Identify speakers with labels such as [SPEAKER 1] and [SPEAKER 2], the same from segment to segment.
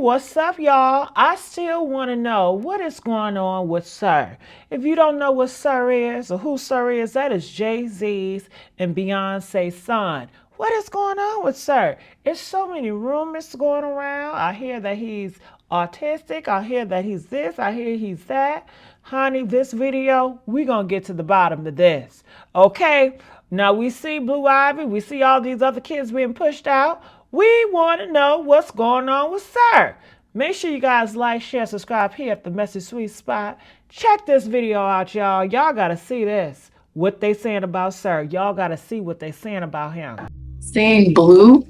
[SPEAKER 1] what's up, y'all? I still want to know what is going on with Sooo. If you don't know what Sooo is or who Sooo is, that is Jay Z's and Beyonce's son. What is going on with Sooo? It's so many rumors going around. I hear that he's autistic. I hear that he's this. I hear he's that. Honey, this video, we're going to get to the bottom of this. Okay? Now we see Blue Ivy. We see all these other kids being pushed out. We want to know what's going on with Sooo. Make sure you guys like, share, subscribe here at the Messy Sweet Spot. Check this video out, y'all. Y'all got to see this. What they saying about Sooo. Y'all got to see what they saying about him.
[SPEAKER 2] Seeing Blue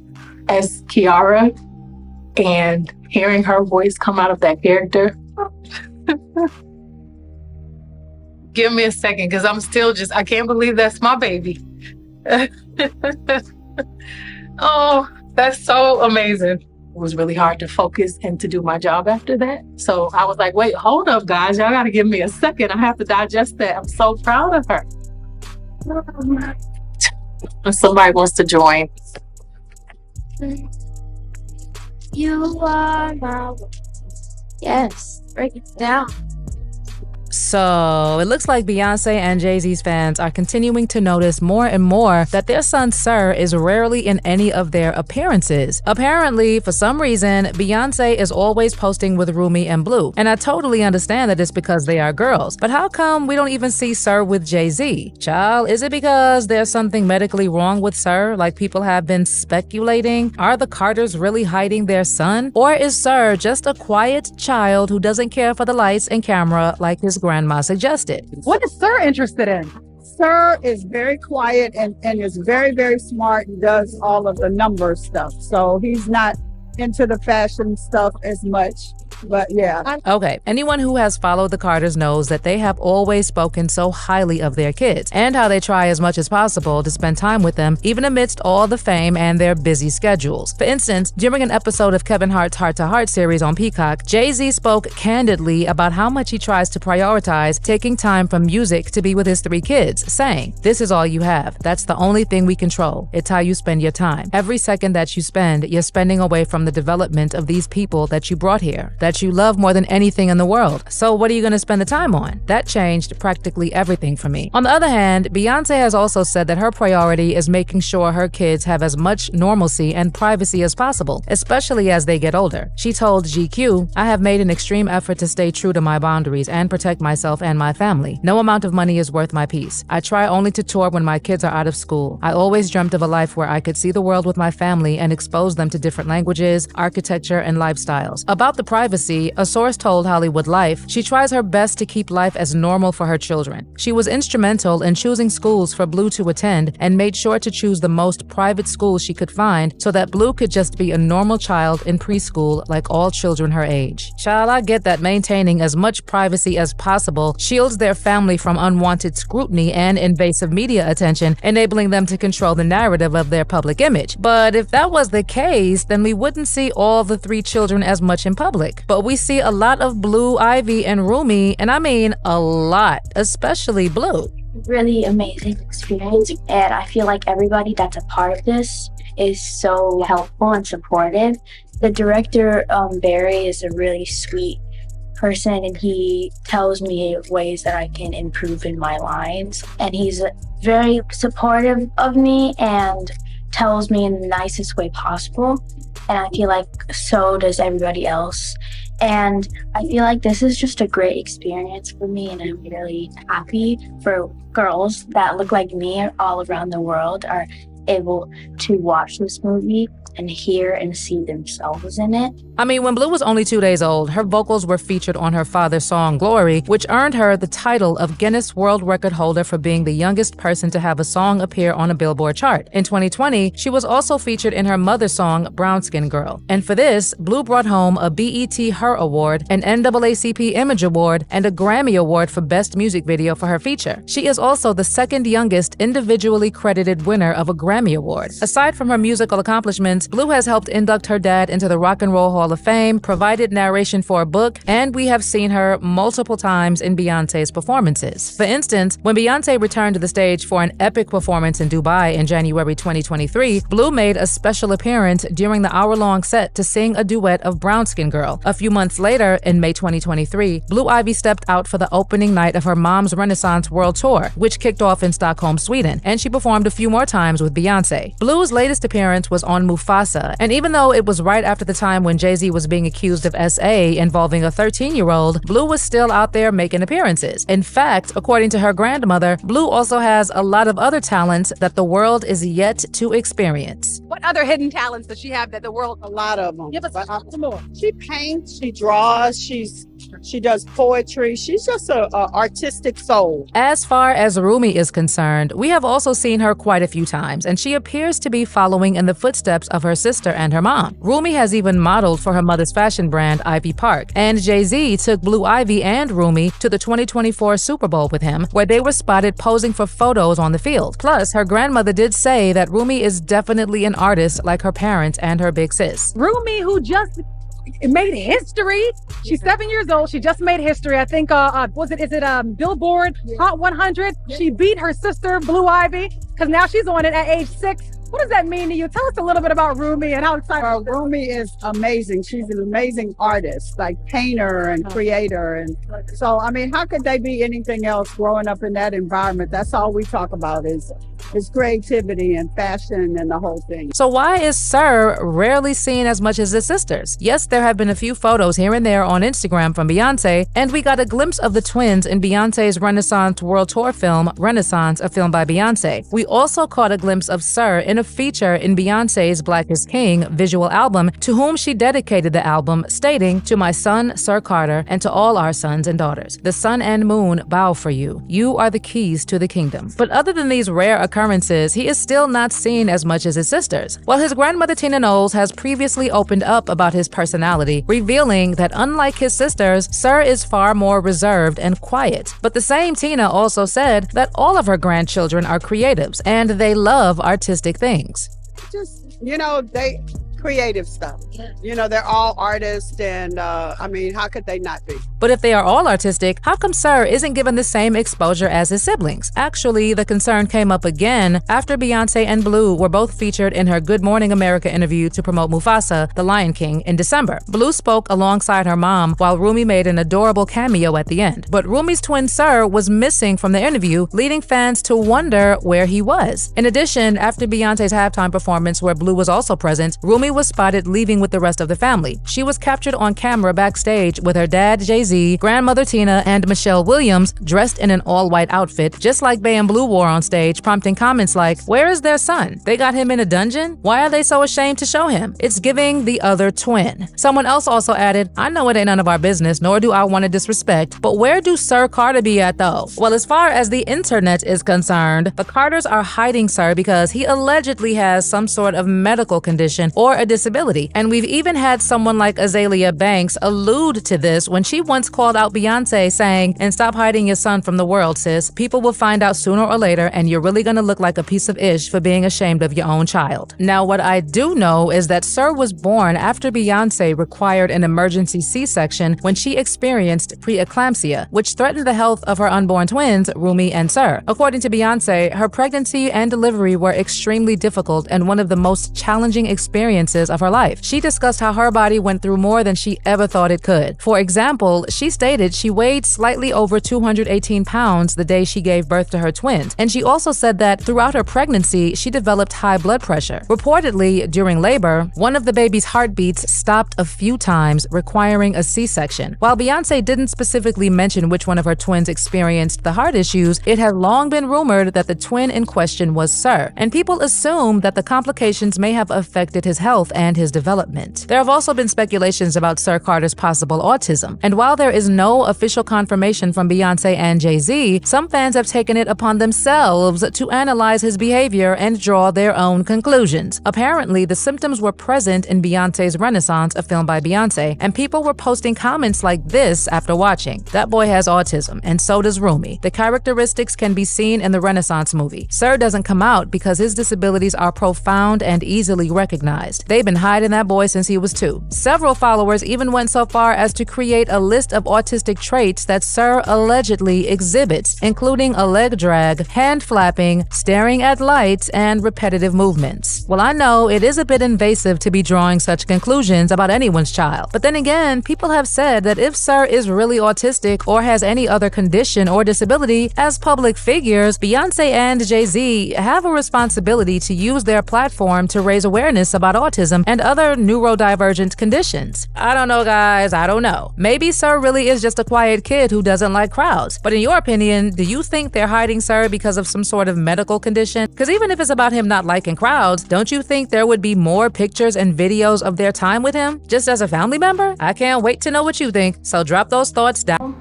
[SPEAKER 2] as Kiara and hearing her voice come out of that character. Give me a second, because I'm still I can't believe that's my baby. Oh, that's so amazing. It was really hard to focus and to do my job after that. So I was like, wait, hold up, guys. Y'all got to give me a second. I have to digest that. I'm so proud of her. If somebody wants to join.
[SPEAKER 3] You are my... Yes, break it down.
[SPEAKER 4] So, it looks like Beyonce and Jay Z's fans are continuing to notice more and more that their son Sooo is rarely in any of their appearances. Apparently, for some reason, Beyonce is always posting with Rumi and Blue, and I totally understand that it's because they are girls. But how come we don't even see Sooo with Jay Z? Child, is it because there's something medically wrong with Sooo, like people have been speculating? Are the Carters really hiding their son? Or is Sooo just a quiet child who doesn't care for the lights and camera like his grandma suggested?
[SPEAKER 5] What is Sooo interested in? Sooo is very quiet and is very, very smart and does all of the number stuff. So he's not into the fashion stuff as much. But yeah.
[SPEAKER 4] Okay, anyone who has followed the Carters knows that they have always spoken so highly of their kids and how they try as much as possible to spend time with them, even amidst all the fame and their busy schedules. For instance, during an episode of Kevin Hart's Heart to Heart series on Peacock, Jay Z spoke candidly about how much he tries to prioritize taking time from music to be with his 3 kids, saying, "This is all you have. That's the only thing we control. It's how you spend your time. Every second that you spend, you're spending away from the development of these people that you brought here, that you love more than anything in the world. So what are you going to spend the time on?" That changed practically everything for me. On the other hand, Beyonce has also said that her priority is making sure her kids have as much normalcy and privacy as possible, especially as they get older. She told GQ, "I have made an extreme effort to stay true to my boundaries and protect myself and my family. No amount of money is worth my peace. I try only to tour when my kids are out of school. I always dreamt of a life where I could see the world with my family and expose them to different languages, architecture, and lifestyles." About the privacy, a source told Hollywood Life she tries her best to keep life as normal for her children. She was instrumental in choosing schools for Blue to attend and made sure to choose the most private schools she could find so that Blue could just be a normal child in preschool like all children her age. Child, I get that maintaining as much privacy as possible shields their family from unwanted scrutiny and invasive media attention, enabling them to control the narrative of their public image. But if that was the case, then we wouldn't see all the 3 children as much in public. But we see a lot of Blue, Ivy, and Rumi, and I mean a lot, especially Blue.
[SPEAKER 3] Really amazing experience, and I feel like everybody that's a part of this is so helpful and supportive. The director, Barry, is a really sweet person, and he tells me ways that I can improve in my lines, and he's very supportive of me and tells me in the nicest way possible. And I feel like so does everybody else. And I feel like this is just a great experience for me, and I'm really happy for girls that look like me all around the world are able to watch this movie and hear and see themselves in it.
[SPEAKER 4] I mean, when Blue was only 2 days old, her vocals were featured on her father's song, Glory, which earned her the title of Guinness World Record holder for being the youngest person to have a song appear on a Billboard chart. In 2020, she was also featured in her mother's song, Brown Skin Girl. And for this, Blue brought home a BET Her Award, an NAACP Image Award, and a Grammy Award for Best Music Video for her feature. She is also the second youngest individually credited winner of a Grammy Grammy Award. Aside from her musical accomplishments, Blue has helped induct her dad into the Rock and Roll Hall of Fame, provided narration for a book, and we have seen her multiple times in Beyonce's performances. For instance, when Beyonce returned to the stage for an epic performance in Dubai in January 2023, Blue made a special appearance during the hour-long set to sing a duet of Brown Skin Girl. A few months later, in May 2023, Blue Ivy stepped out for the opening night of her Mom's Renaissance World Tour, which kicked off in Stockholm, Sweden, and she performed a few more times with Beyonce. Blue's latest appearance was on Mufasa, and even though it was right after the time when Jay Z was being accused of SA involving a 13-year-old, Blue was still out there making appearances. In fact, according to her grandmother, Blue also has a lot of other talents that the world is yet to experience.
[SPEAKER 6] What other hidden talents does she have that the world?
[SPEAKER 5] A lot of them.
[SPEAKER 6] Give us some more.
[SPEAKER 5] She paints, she draws, she does poetry. She's just a artistic soul.
[SPEAKER 4] As far as Rumi is concerned, we have also seen her quite a few times, and she appears to be following in the footsteps of her sister and her mom. Rumi has even modeled for her mother's fashion brand, Ivy Park, and Jay Z took Blue Ivy and Rumi to the 2024 Super Bowl with him, where they were spotted posing for photos on the field. Plus, her grandmother did say that Rumi is definitely an artist like her parents and her big sis.
[SPEAKER 6] Rumi, who just made history. She's 7 years old. She just made history. I think, Billboard Hot 100? She beat her sister, Blue Ivy, because now she's on it at age 6. What does that mean to you? Tell us a little bit about Rumi and how excited.
[SPEAKER 5] Rumi is amazing. She's an amazing artist, like painter and creator. And so, I mean, how could they be anything else growing up in that environment? That's all we talk about is creativity and fashion and the whole thing.
[SPEAKER 4] So why is Sooo rarely seen as much as his sisters? Yes, there have been a few photos here and there on Instagram from Beyonce, and we got a glimpse of the twins in Beyonce's Renaissance World Tour film, Renaissance, a film by Beyonce. We also caught a glimpse of Sooo in a feature in Beyonce's Black is King visual album, to whom she dedicated the album, stating, "To my son, Sir Carter, and to all our sons and daughters. The sun and moon bow for you. You are the keys to the kingdom." But other than these rare occurrences, he is still not seen as much as his sisters. While his grandmother Tina Knowles has previously opened up about his personality, revealing that unlike his sisters, Sooo is far more reserved and quiet. But the same Tina also said that all of her grandchildren are creatives and they love artistic things.
[SPEAKER 5] Just, they creative stuff. They're all artists, and I mean, how could they not be?
[SPEAKER 4] But if they are all artistic, how come Sooo isn't given the same exposure as his siblings? Actually, the concern came up again after Beyonce and Blue were both featured in her Good Morning America interview to promote Mufasa, the Lion King, in December. Blue spoke alongside her mom, while Rumi made an adorable cameo at the end. But Rumi's twin Sooo was missing from the interview, leading fans to wonder where he was. In addition, after Beyonce's halftime performance, where Blue was also present, Rumi was spotted leaving with the rest of the family. She was captured on camera backstage with her dad, Jay Z, grandmother Tina, and Michelle Williams, dressed in an all-white outfit, just like Bey and Blue wore on stage, prompting comments like, "Where is their son? They got him in a dungeon? Why are they so ashamed to show him? It's giving the other twin." Someone else also added, "I know it ain't none of our business, nor do I want to disrespect, but where do Sir Carter be at though?" Well, as far as the internet is concerned, the Carters are hiding Sir because he allegedly has some sort of medical condition or a disability, and we've even had someone like Azalea Banks allude to this when she once called out Beyonce, saying, "And stop hiding your son from the world, sis. People will find out sooner or later, and you're really gonna look like a piece of ish for being ashamed of your own child." Now, what I do know is that Sooo was born after Beyonce required an emergency C-section when she experienced preeclampsia, which threatened the health of her unborn twins, Rumi and Sooo. According to Beyonce, her pregnancy and delivery were extremely difficult and one of the most challenging experiences of her life. She discussed how her body went through more than she ever thought it could. For example, she stated she weighed slightly over 218 pounds the day she gave birth to her twins, and she also said that throughout her pregnancy, she developed high blood pressure. Reportedly, during labor, one of the baby's heartbeats stopped a few times, requiring a C-section. While Beyonce didn't specifically mention which one of her twins experienced the heart issues, it had long been rumored that the twin in question was Sooo, and people assume that the complications may have affected his health growth and his development. There have also been speculations about Sir Carter's possible autism, and while there is no official confirmation from Beyonce and Jay Z, some fans have taken it upon themselves to analyze his behavior and draw their own conclusions. Apparently, the symptoms were present in Beyonce's Renaissance, a film by Beyonce, and people were posting comments like this after watching. That boy has autism, and so does Rumi. The characteristics can be seen in the Renaissance movie. Sir doesn't come out because his disabilities are profound and easily recognized. They've been hiding that boy since he was 2. Several followers even went so far as to create a list of autistic traits that Sir allegedly exhibits, including a leg drag, hand flapping, staring at lights, and repetitive movements. Well, I know it is a bit invasive to be drawing such conclusions about anyone's child, but then again, people have said that if Sir is really autistic or has any other condition or disability, as public figures, Beyonce and Jay Z have a responsibility to use their platform to raise awareness about autism and other neurodivergent conditions. I don't know, guys, I don't know. Maybe Sir really is just a quiet kid who doesn't like crowds. But in your opinion, do you think they're hiding Sir because of some sort of medical condition? Because even if it's about him not liking crowds, don't you think there would be more pictures and videos of their time with him, just as a family member? I can't wait to know what you think, so drop those thoughts down.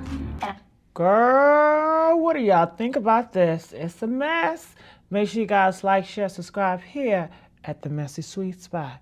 [SPEAKER 1] Girl, what do y'all think about this? It's a mess. Make sure you guys like, share, subscribe here at the Messy Sweet Spot.